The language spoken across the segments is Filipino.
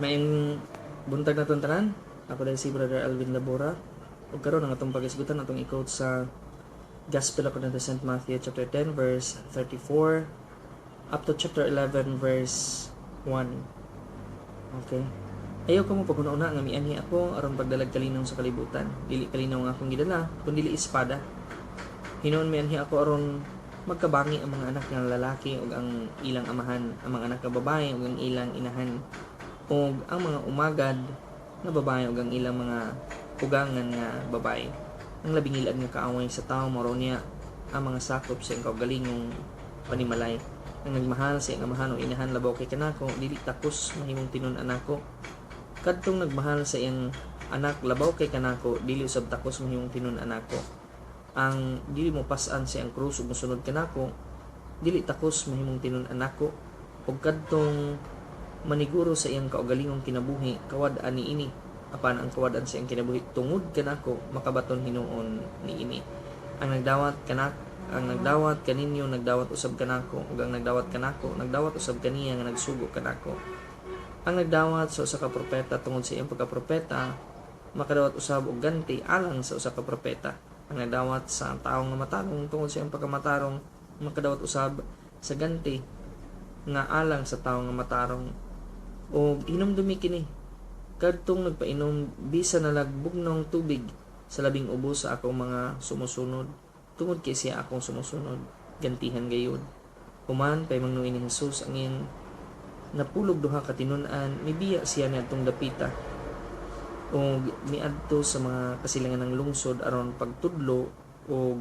Maing buntag na tanan. Ako dahil si Brother Alvin Labora. Ug karon ang atong pag-isgutan atong i-quote sa Gospel according to St. Matthew chapter 10 verse 34 up to chapter 11 verse 1. Okay. Ayaw ko mo paguna-una nga mianhi ako aron pagdalag kalinaw sa kalibutan. Dili kalinaw nga akong gidala, kundi espada. Hinuon mianhi ako aron magkabangi ang mga anak ng lalaki ug ang ilang amahan, ang mga anak ng babae ug ang ilang inahan, ug ang mga umagad nga babae ug ang ilang mga ugangan nga babae. Ang labing ilad nga kaaway sa tao mao niya ang mga sakop sa kaugalingong panimalay. Ang nagmahal sa iyang amahan o inahan labaw kay kanako, dili takos mahimong tinun-an nako. Kadtong nagmahal sa iyang anak labaw kay kanako, dili usab takos mahimong tinun-an nako. Ang dili mo pasan sa iyang krus ug mosunod kanako, dili takos mahimong tinun-an nako. Ug kadtong maniguro sa iyang kaugalingong kinabuhi, kawad ani ini apan ang kawadan sa iyang kinabuhi tungod kanako, makabaton hinuon niini. Ang nagdawat kaninyo nagdawat usab kanako, ug ang nagdawat kanako nagdawat usab kaniya nga nagsugo kanako. Ang nagdawat sa usa ka propeta tungod sa iyang pagkapropeta makadawat usab og ganti alang sa usa ka propeta. Ang nagdawat sa tawo nga matarong tungod sa iyang pagkamatarong makadawat usab sa ganti nga alang sa tawo nga matarong. O hinumdumi kini kadtong nagpainom bisan nalagbog ng tubig sa labing ubos sa akong mga sumusunod, tungod kay siya akong sumusunod, gantihan gayud. Human pay mangnuin ni Jesus ang iyang napulog duha ka tinun-an, mibiya siya niadtong dapita o miadto sa mga kasilingan ng lungsod aron pagtudlo o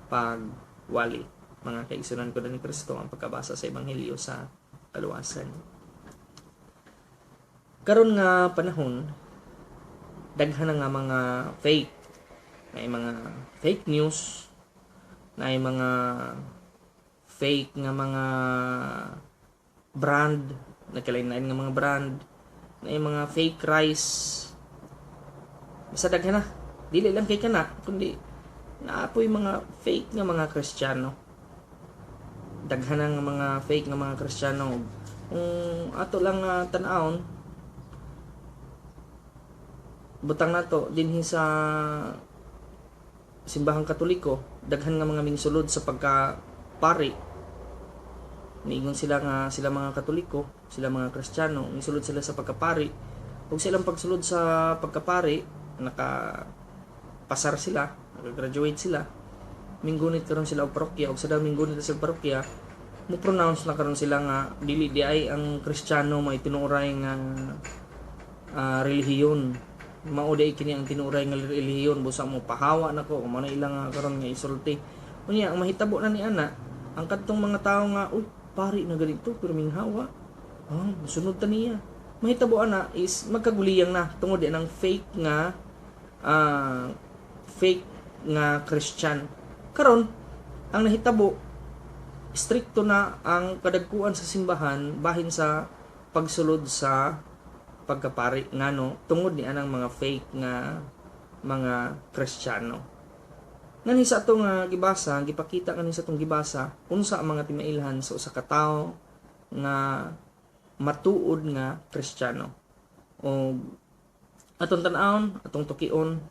pagwali. Mga kaigsunan ko ni Kristo ang pagkabasa sa Ebanghelyo sa kaluwasan. Karon nga panahon, daghan na nga mga fake, na mga fake news, na mga fake nga mga brand, nagkalain-lain nga mga brand, na mga fake rice. Basta daghan na, dili lang kay kana, kundi naapoy mga fake nga mga Kristiyano. Daghan na nga mga fake nga mga Kristiyano. Kung ato lang tan-awon, butang nato dinhi sa simbahang Katoliko, daghan nga mga mingsulod sa pagkapari. Niingon sila nga sila mga Katoliko, sila mga Kristiyano, mingsulod sila sa pagkapari. Ug silang pagsulod sa pagkapari, nakapasar sila, naka-graduate sila. Minggunit karon sila og parokya, ug sa daw minggunit sa parokya, mo pronounce na karon sila nga dili di ay ang Kristiyano may tinuray nga relihiyon. Mauday kini ang tinuray nga relihiyon, busa mo pahawa nako mo na ilang karon nga isulti. Unya ang mahitabo na ni ana, ang kadtong mga tawo nga uy pari na ganito pero minghawa. Sunod ta niya. Mahitabo ana is magkaguliyang na tungod ng fake nga Christian. Karon ang nahitabo stricto na ang kadagkuan sa simbahan bahin sa pagsulod sa pagkapari ngano tungod ni anang mga fake nga mga Kristiyano. Ngani sa atong gibasa, gipakita kani sa atong gibasa unsa ang mga timailhan sa usa ka tawo nga matuod nga Kristiyano. O atong tan-awon, atong tukion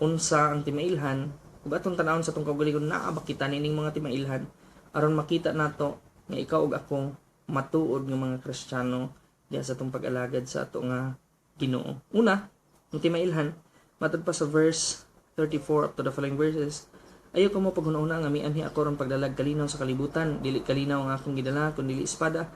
unsa ang timailhan, ug atong tan-awon sa atong kaugalingon naa ba kita nining mga timailhan aron makita nato nga ikaw ug ako matuod nga mga Kristiyano diya sa itong pag-alagad sa ito nga Ginoo. Una, ang timailhan, matod pa sa verse 34 up to the following verses, ayaw ko mo paghuna-una nga mianhi ako ron pagdalag kalinaw sa kalibutan, dili kalinaw ang akong gidala, kundi espada.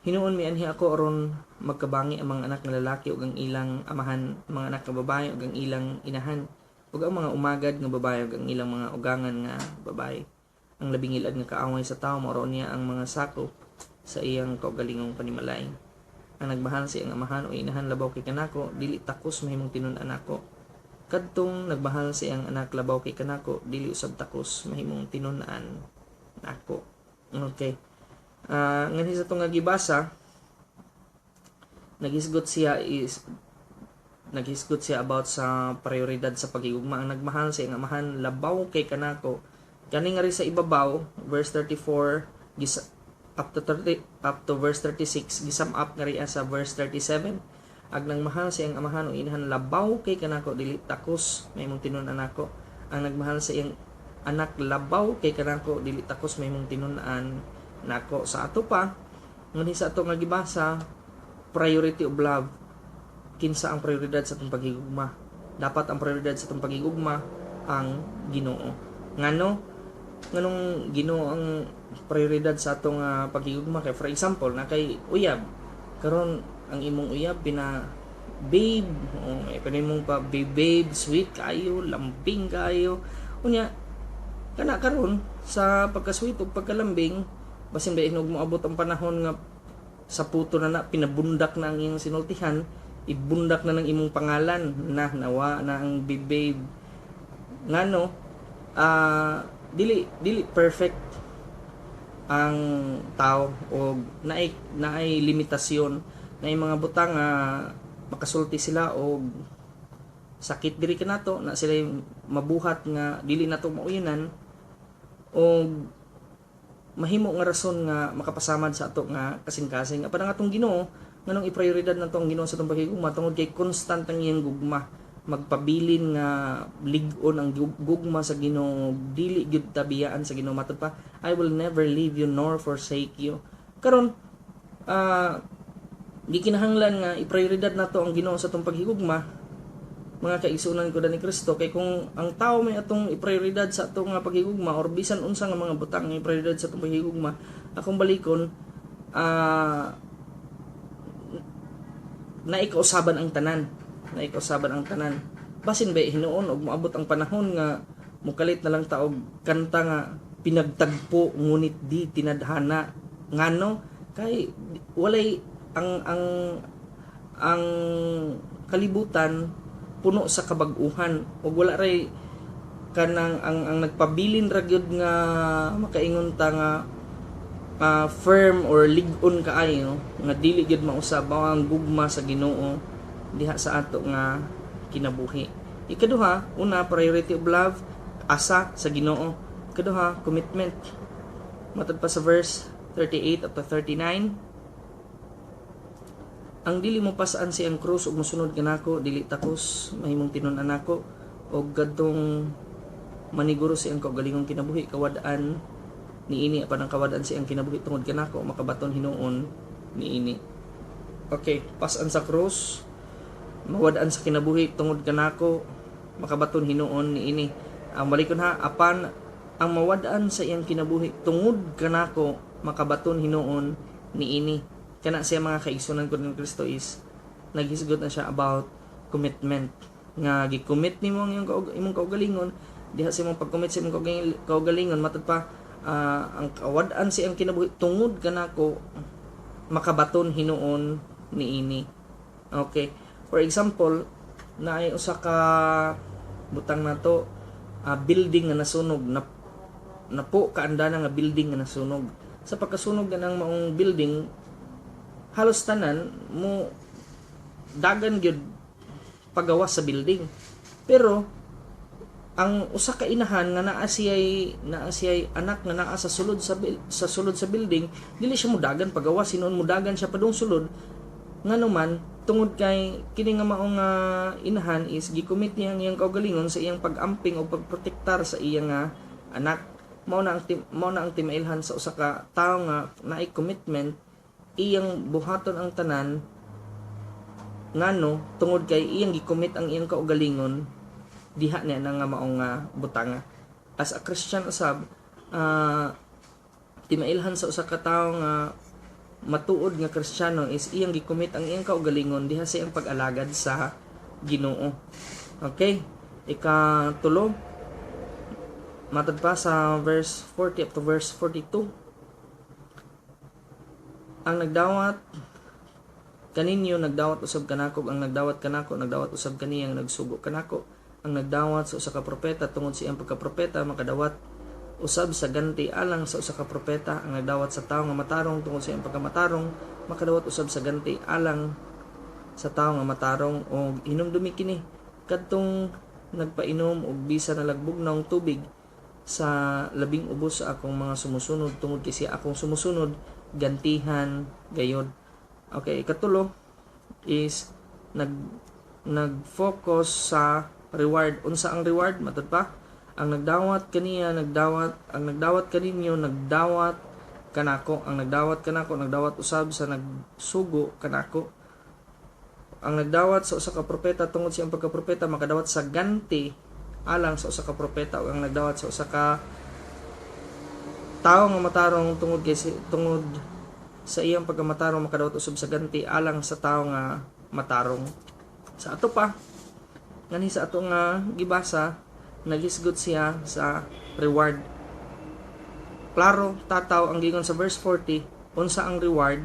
Hinuon mianhi ako aron magkabangi ang mga anak ng lalaki ug ang ilang amahan, mga anak ng babae ug ang ilang inahan, ug ang mga umagad nga babae ug ang ilang mga ugangan nga babae. Ang labing ilad nga kaaway sa tao mao niya ang mga sakop sa iyang kaugalingong panimalay. Ang nagmahal sa iyang amahan o inahan labaw kay kanako, dili takos mahimong tinun-an nako. Kadtong nagmahal sa iyang anak labaw kay kanako, dili usab takos mahimong tinun-an nako. Okay. Nganhi sa itong gibasa, naghisgot siya about sa prioridad sa pagigugma. Ang nagmahal sa iyang amahan labaw kay kanako, kani nga rin sa ibabaw, verse 34, up to verse 36 gisum up nga riya sa verse 37. Ag nagmahal siyang amahan o inahan, labaw kay kanako dili takos mahimong tinun-an nako. Ang nagmahal sa iyang anak, labaw kay kanako dili takos mahimong tinun-an nako. Sa ato pa ngunit sa ato nga gibasa, priority of love. Kinsa ang prioridad sa atong paghigugma? Dapat ang prioridad sa atong paghigugma ang Ginoo. Nganong Ginoo ang prioridad sa atong paghigugma? Kay for example, na kay uyab, karon ang imong uyab pina babe, pwede mong pa babe, sweet kayo, lambing kayo. Unya kana karon sa pagka-sweet ug pagkalambing, basin ba inog moabot ang panahon nga sa puto na pinabundak na ang iyong sinultihan, ibundak na ng imong pangalan na nawa na ang babe. Ngano dili perfect ang tao o naay limitasyon na mga butang makasulti sila o sakit diri kanato na sila mabuhat nga dili nato mauyonan o mahimo nga rason nga makapasamad sa ato nga kasing-kasing. Apan ang atong Ginoo nganong i-prioridad nato ang Ginoo sa atong paghigugma tungod kay constant ang iyang gugma, magpabilin nga lig-on ang gugma sa Ginoo, dili gyud tabiyaan sa Ginoo. Matod pa, I will never leave you nor forsake you. Karon gikinahanglan nga i-prioridad nato ang Ginoo sa atong paghigugma, mga kaigsunan ko ni Kristo. Kay kung ang tao may atong i-prioridad sa atong nga paghigugma or bisan unsa nga mga butang nga i-prioridad sa atong paghigugma, akong balikon naikausaban ang tanan. Basin ba hinuon og moabot ang panahon nga mukalit na lang ta og kanta nga pinagtagpo ngunit di tinadhana. Ngano kay walay ang kalibutan puno sa kabag-uhan ug wala ray kanang ang nagpabilin ra gyud nga makaingon ta nga firm or lig-on kaayo nga dili gyud mausab ang gugma sa Ginoo diha sa ato nga kinabuhi. Ikaduha, una, priority of love, asa sa Ginoo. Ikaduha, commitment. Matod pa sa verse 38 up to 39, ang dili mo pasaan siyang krus ug mosunod kanako dili takos mahimong tinun-an nako og gadtong maniguro siyang kaugalingong kinabuhi kawad-an niini apan ang kawad-an siyang kinabuhi tungod kanako makabaton hinuon niini. Okay, pasan sa krus, mawad-an sa kinabuhi tungod kanako makabaton hinuon niini. Ang balikon ha, apan ang mawad-an sa iyang kinabuhi tungod kanako makabaton hinuon niini. Kana siya mga kaigsunan ko ng Kristo is naghisgot na siya about commitment. Nga gi-commit nimo ang imong kaugalingon, diha sa imong pag-commit sa imong kaugalingon, matod pa ang kawad-an sa iyang kinabuhi tungod kanako makabaton hinuon niini. Okay. For example, naay usa ka butang nato building nga nasunog, napo kaandana nga building nga nasunog. Sa pagkasunog ng maong building, halos tanan mo dagan gyud pagawas sa building. Pero ang usa ka inahan nga naa siyay anak nga naa sa sulod sa building, dili siya mo dagan pagawas, sinon mo dagan siya padung sulod. Nganuman tungod kay kini nga maong inahan is gicommit niya ang iyang kaugalingon sa iyang pag-amping o pagprotektar sa iyang anak. Mao na ang timailhan sa usa ka tawo nga naay commitment, iyang buhaton ang tanan ngano tungod kay iyang gicommit ang iyang kaugalingon diha niya na nga maong butanga. As a Christian usab, timailhan sa usa ka tawo nga matuod nga Kristiyano is iyang gicommit ang iyang kaugalingon diha sa iyang pag-alagad sa Ginoo. Okay, ikatulo, matod pa sa verse 40 up to verse 42, ang nagdawat kaninyo nagdawat usab kanako, ang nagdawat kanako nagdawat usab kaniyang nagsugo kanako. Ang nagdawat sa usa ka propeta tungod sa iyang pagkapropeta makadawat usab sa ganti alang sa usa ka propeta. Ang nagdawat sa tawo nga matarong tungod sa iyang pagkamatarong makadawat usab sa ganti alang sa tawo nga matarong. O hinumdumi kini kadtong nagpainom og bisa na lagbugnaw tubig sa labing ubos sa akong mga sumusunod tungod kay siya akong sumusunod gantihan gayod. Okay, ikatulo is nag-focus sa reward. Unsa ang reward? Matod pa, ang nagdawat kaninyo nagdawat kanako, ang nagdawat kanako nagdawat usab sa nagsugo kanako. Ang nagdawat sa usa ka propeta tungod siyang pagkapropeta makadawat sa ganti alang sa usa ka propeta, o ang nagdawat sa usa ka tawo nga matarong tungod sa iyang pagkamatarong makadawat usab sa ganti alang sa tawo nga matarong. Sa ato pa ngani sa ato nga gibasa, nagisgot siya sa reward. Klaro tataw ang gingon sa verse 40, unsa ang reward?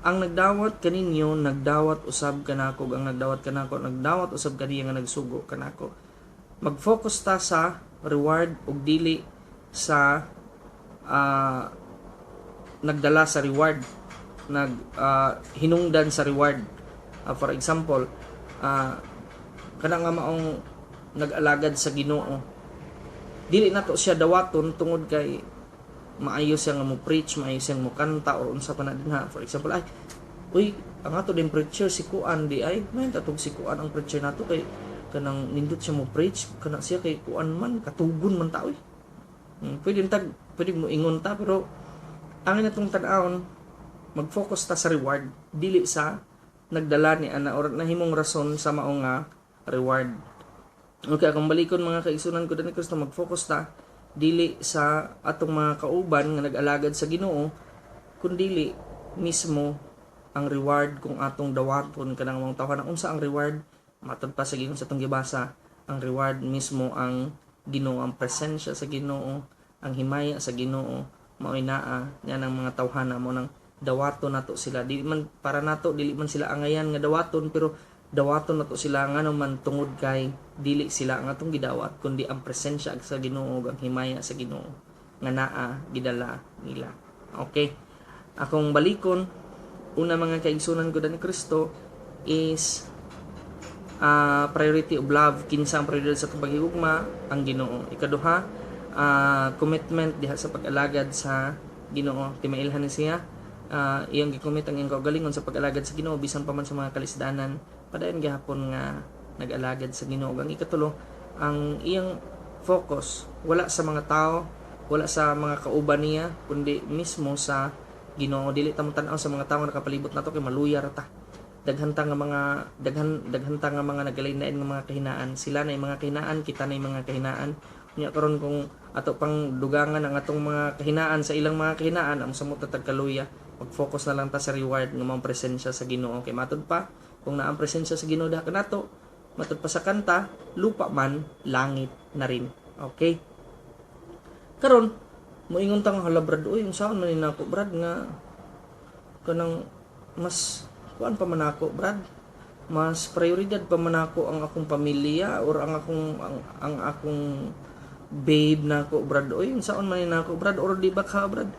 Ang nagdawat kaninyo nagdawat usab kanako, ang nagdawat kanako nagdawat usab kaniya nga nagsugo kanako. Mag-focus ta sa reward ug dili sa nagdala sa reward, hinungdan sa reward. For example, kana nga maong nag-alagad sa Ginoo, dili nato siya dawaton tungod kay maayo siya nga mo preach, maayo siya mo kanta or unsa pa na dinha. For example, ay uy, ang ato din preacher si Kuan di ay may tatog si Kuan ang preacher nato kay kanang nindot siya mo preach, kana siya kay Kuan man katugon man ta oy. Pwede mo ingon ta, pero ang natong tan-awon mag-focus ta sa reward dili sa nagdala ni ana or nahimong rason sa mao nga reward. Okay, akong balikon mga kaigsunan ko dinhi Kristo, mag-focus ta dili sa atong mga kauban nga nag-alagad sa Ginoo, kundili mismo ang reward kung atong dawaton kanang mga tawhan. Unsa ang reward? Matod pa sa Ginoo sa atong gibasa, ang reward mismo ang Ginoo, ang presensya sa Ginoo, ang himaya sa Ginoo, mao'y naa yan ang mga tawhana mo nang dawaton nato sila. Dili man para nato, dili man sila angayan nga dawaton, pero dawaton nato sila ngano man tungod kay dili sila ang atong gidawat kundi ang presensya sa Ginoo, ang himaya sa Ginoo nga naa gidala nila. Okay, akong balikon una mga kaigsunan ko ni Kristo is priority of love. Kinsa ang prioridad sa pagigugma? Ang Ginoo. Ikaduha, commitment diha sa pag-alagad sa Ginoo. Timailhan ni siya iyang gikomit ang iyang kaugalingon sa pag-alagad sa Ginoo bisan pa man sa mga kalisdanan, padayon gihapon nga nag-alagad sa Ginoo. Ang ikatulo, ang iyang focus wala sa mga tao, wala sa mga kauban niya, kundi mismo sa Ginoo. Dili ta mo tan-aw sa mga tao nga nakapalibot nato kay maluyar ta. Daghan ta nga mga nagalain-lain nga mga kahinaan. Sila na yung mga kahinaan, kita na yung mga kahinaan. Nya karon kung ato pang dugangan ang atong mga kahinaan sa ilang mga kahinaan, ang samot tatag kaluya, mag-focus na lang ta sa reward nga mga presensya sa Ginoo. Kay matod pa kung naa ang presensya sa Ginoo diha kanato, matod pa sa kanta, lupa man langit na rin. Okay? Karon moingon ta nga hala brad, oy unsaon man ni nako brad nga kanang mas kuan pa man ako brad, mas prioridad pa man ako ang akong pamilya or ang akong babe nako brad, oy unsaon man ni nako brad, or di ba ka brad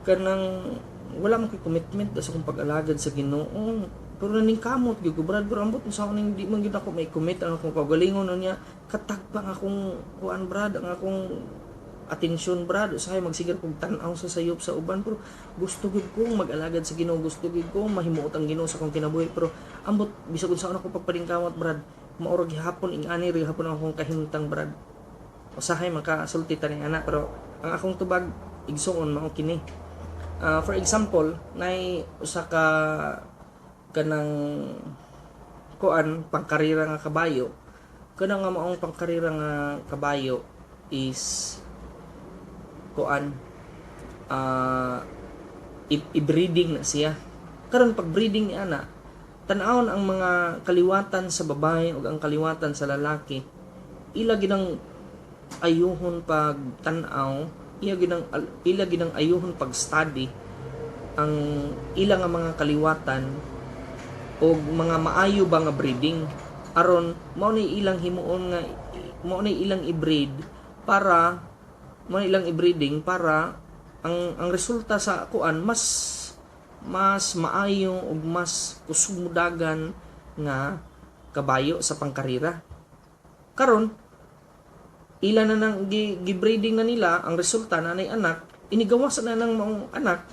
kanang wala man koy commitment sa akong pag-alagad sa Ginoo, pero naning kamot gyud ko brad, pero ambot unsaon ning di man gyud ako may commit ang akong kaugalingon niya, katagpa ang akong kuan brad, ang akong atensyon brad, usahay magsigar kog tan-aw sa sayop sa uban, pero gusto gid kong mag-alagad sa Ginoo, gusto gid kong mahimuot ang Ginoo sa akong kinabuhi, pero ambot bisag unsaon ako pagpadingkamot brad, maoro gihapon ingani ri gihapon akong kahimtang brad. Usahay makasulti ta ning ana, pero ang akong tubag igsuon mao kini. For example, nay usa ka kanang kuan pangkarira nga kabayo, kanang nga maong pangkarira nga kabayo is kuan i-breeding na siya. Karon pag breeding ni ana, tan-awon ang mga kaliwatan sa babae ug ang kaliwatan sa lalaki, ila ginang ayuhon pag tan-aw, ila ginang ayuhon pag study ang ilang nga mga kaliwatan o mga maayo ba nga breeding, aron mao ni ilang himuon nga mao ni ilang i-breed para mao ilang i-breeding para ang resulta sa kuan mas maayo ug mas kusumudagan nga kabayo sa pangkarira. Karon ilan na nang gi-breeding na nila, ang resulta na nay anak, inigawasan na ng maong anak,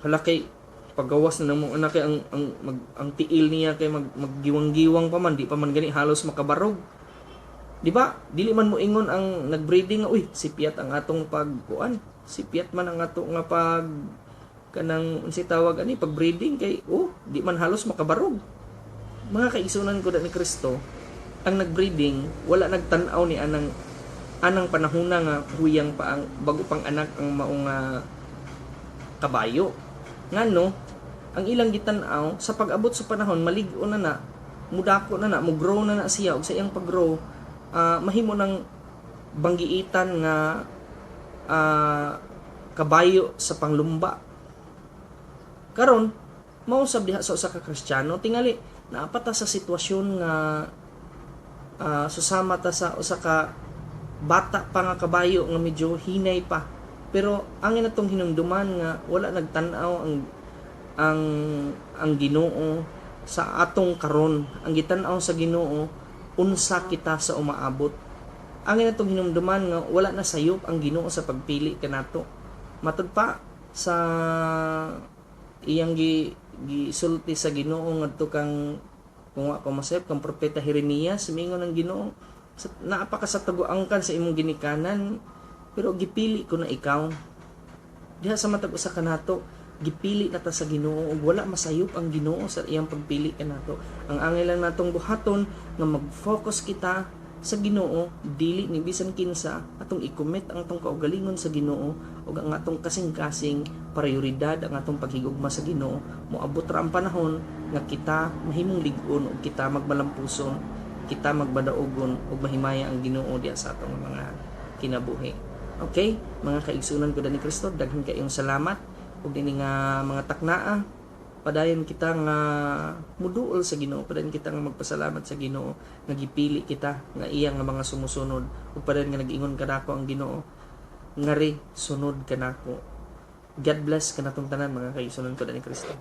hala kay paggawas na namo anak kay ang tiil niya kay maggiwang-giwang pa man, di pa man gani halos makabarog. Di ba? Dili man mo ingon ang nagbreeding nga, uy, sipiat ang atong pagkuan. Sipiat man ang ato nga pag kanang unsay tawag ani pagbreeding kay di man halos makabarog. Mga kaigsunan ko ni Kristo, ang nagbreeding wala nagtan-aw ni anang panahona nga huyang pa ang bago pang anak ang maong kabayo. Ngano, ang ilang gitan-aw sa pag-abot sa panahon malig-o na mudako na mo-grow na siya ug sa iyang pag-grow mahimo ng banggiitan nga kabayo sa panglumba. Karon mausab diha sa usa ka Kristiyano tingali naapata sa sitwasyon nga susama ta sa usa ka bata pa nga kabayo nga medyo hinay pa, pero ang inatong hinumduman nga wala nagtan-aw ang Ginoo sa atong karon. Ang gitan-aw sa Ginoo unsa kita sa umaabot. Ang inatong hinumduman nga wala na sayop ang Ginoo sa pagpili kanato. Matud pa sa iyang gisulti sa Ginoo ngadto kang kung wa ko masayop kang propeta Jeremias, mingon ng Ginoo, naapa ka sa taguangkan sa imong ginikanan, pero gipili ko na ikaw. Diha sa matag usa kanato, gipili na ta sa Ginoo ug wala masayop ang Ginoo sa iyang pagpili kanato. Ang angay lang natong buhaton nga mag-focus kita sa Ginoo, dili ni bisan kinsa atong i-commit ang atong kaugalingon sa Ginoo ug ang atong kasing-kasing prioridad ang atong paghigugma sa Ginoo. Moabot ra ang panahon nga kita mahimong lig-on ug kita magmalampuson, kita magbadaogon ug mahimaya ang Ginoo diha sa atong mga kinabuhi. Okay, mga kaigsunan ko ni Kristo, daghan kayong salamat ug dinhi nga mga taknaa. Padayon kita nga muduol sa Ginoo, padayon kita nga magpasalamat sa Ginoo nga gipili kita nga iya nga mga sumusunod, ug padayon nga nag-ingon kanako ang Ginoo ngari sunod kanako. God bless kanatong tanan mga kaigsunan ko ni Kristo.